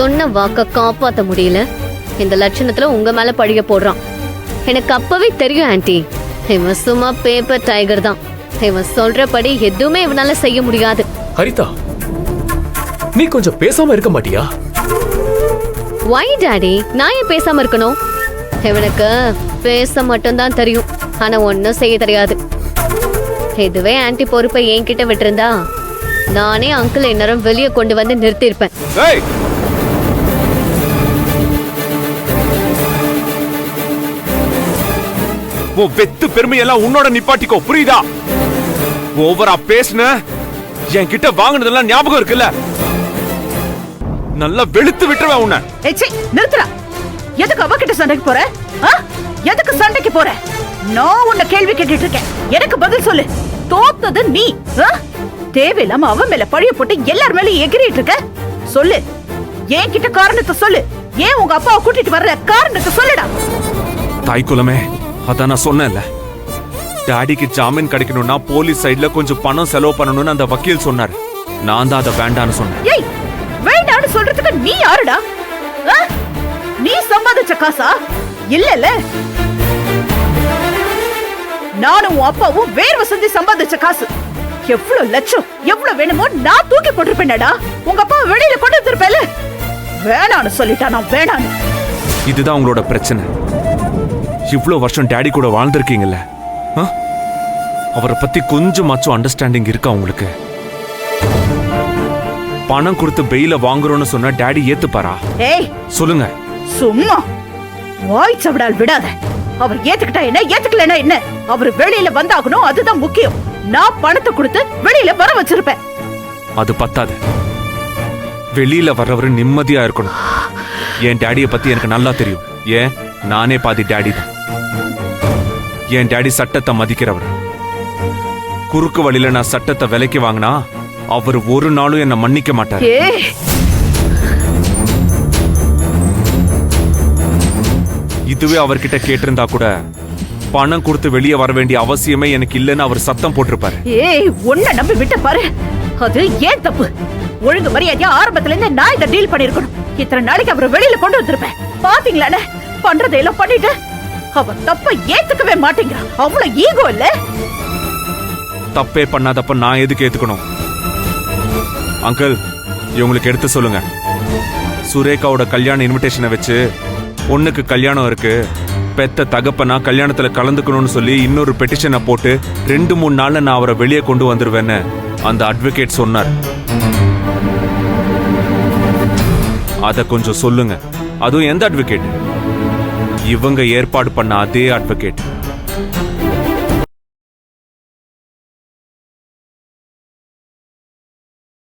சொன்ன வாக்க காப்பாத்த முடியல. இந்த லட்சணத்துல உங்க மேல பழிய போடுறான். எனக்கு அப்பவே தெரியும் ஆன்ட்டி, இவன் சும்மா பேப்பர் டைகர் தான். இவன் சொல்றபடி எதுவுமே இவனால செய்ய முடியாது. ஹரிதா, நீ கொஞ்சம் பேசாம இருக்க மாட்டியா? வை டாடி, நான் ஏன் பேசாம இருக்கணும்? இவனுக்கு பேச மட்டும்தான் தெரியும், ஆனா ஒன்னும் செய்ய தெரியாது. இதுவே ஆன்ட்டி பொறுப்பை என்கிட்ட விட்டிருந்தா நானே அங்கிள் இந்நேரம் வெளியே கொண்டு வந்து நிறுத்திருப்பேன். வெத்து பெருமையெல்லாம் உன்னோட நிப்பாட்டிக்கோ, புரியுதா? ஓவரா பேசுன என்கிட்ட வாங்கினதெல்லாம் ஞாபகம் இருக்குல்ல? நல்லா வெளுத்து விட்டுருவேன் உன்னை. நிறுத்துறா. எதுக்கு அவகிட்ட சண்டைக்கு போற? எதுக்கு சண்டைக்கு போற? நான் உன்னை கேள்வி கேட்டுட்டு இருக்கேன், எனக்கு பதில் சொல்லு. தோத்தது நீ. தேவையில்லாம அவன் மேல பழிய போட்டு எல்லார் மேலயும் எகிரிட்டு இருக்க. சொல்லு, ஏன் கிட்ட காரணத்தை சொல்லு. ஏன் உங்க அப்பாவை கூட்டிட்டு வர்ற காரணத்தை சொல்லுடா. தாய் குலமே, அதான் நான் சொன்னேன்ல, டாடிக்கு ஜாமீன் கிடைக்கணும்னா போலீஸ் சைடுல கொஞ்சம் பணம் செலவு பண்ணணும்னு அந்த வக்கீல் சொன்னாரு. நான் தான் அதை வேண்டான்னு சொன்னேன். ஏய், வேண்டான்னு சொல்றதுக்கு நீ யாருடா? நீ சம்பாதிச்ச காசா? இல்ல, நானும் அப்பாவும் வேர்வை செஞ்சு சம்பாதிச்ச காசு. எவ்வளவு லட்சம் எவ்வளவு வேணுமோ நான் தூக்கி போட்டிருப்பேன்டா. உங்க அப்பா வெளியில கொண்டு வந்திருப்பேல. வேணான்னு சொல்லிட்டா நான் வேணான்னு. இதுதான் உங்களோட பிரச்சனை. இவ்வளவு வருஷம் டாடி கூட வாழ்ந்திருக்கீங்கல்ல, அவரை பத்தி கொஞ்சமாச்சும் அண்டர்ஸ்டாண்டிங் இருக்கா உங்களுக்கு? பணம் கொடுத்து பெயில வாங்குறோம்னு சொன்னா டாடி ஏத்துப்பாரா? ஏய் சொல்லுங்க. சும்மா வாய் சவடால் விடாத. அவர் ஏத்துக்கிட்டா என்ன, ஏத்துக்கலனா என்ன? அவர் வெளியில வந்தாகணும், அதுதான் முக்கியம். நான் பணத்தை கொடுத்து வெளியில வர வச்சிருப்பேன். அது பத்தாது. வெளியில வர்றவரு நிம்மதியா இருக்கணும். என் டாடிய பத்தி எனக்கு நல்லா தெரியும். ஏன், நானே பாதி டாடி தான். என் டாடி சட்டத்தை மதிக்கிறவர். குறுக்கு வழியில நான் சட்டத்தை விலைக்கு வாங்கினா அவர் ஒரு நாளும் என்ன மன்னிக்க மாட்டார். இதுவே அவர்கிட்ட கேட்டிருந்தா கூட பணம் கொடுத்து வெளியே வர வேண்டிய அவசியமே எனக்கு இல்லைன்னு அவர் சத்தம் போட்டிருப்பாரு. ஏய், உன்னை நம்பி விட்ட பாரு, அது ஏன் தப்பு? ஒழுங்கு மரியாதையா ஆரம்பத்துல இருந்து நான் இதை டீல் பண்ணிருக்கணும். இத்தனை நாளைக்கு அவரை வெளியில கொண்டு வந்திருப்பேன். பாத்தீங்களானே, பண்றதையெல்லாம் பண்ணிட்டு அவர் தப்ப ஏத்துக்கவே மாட்டேங்கிறான். அவ்வளவு ஈகோ இல்ல. தப்பே பண்ணாதப்ப நான் எதுக்கு ஏத்துக்கணும்? அங்கிள், இவங்களுக்கு எடுத்து சொல்லுங்க. சுரேகாவோட கல்யாண இன்விடேஷனை வச்சு, பொண்ணுக்கு கல்யாணம் இருக்கு, பெத்த தகப்பனா கல்யாணத்துல கலந்துக்கணும்னு சொல்லி இன்னொரு பெட்டிஷனை போட்டு 2-3 நாள்ல நான் அவரை வெளியே கொண்டு வந்துருவேன்னு அந்த அட்வொகேட் சொன்னார். அத கொஞ்சம் சொல்லுங்க. அதுவும் எந்த அட்வொகேட்? இவங்க ஏற்பாடு பண்ண அதே அட்வொகேட்.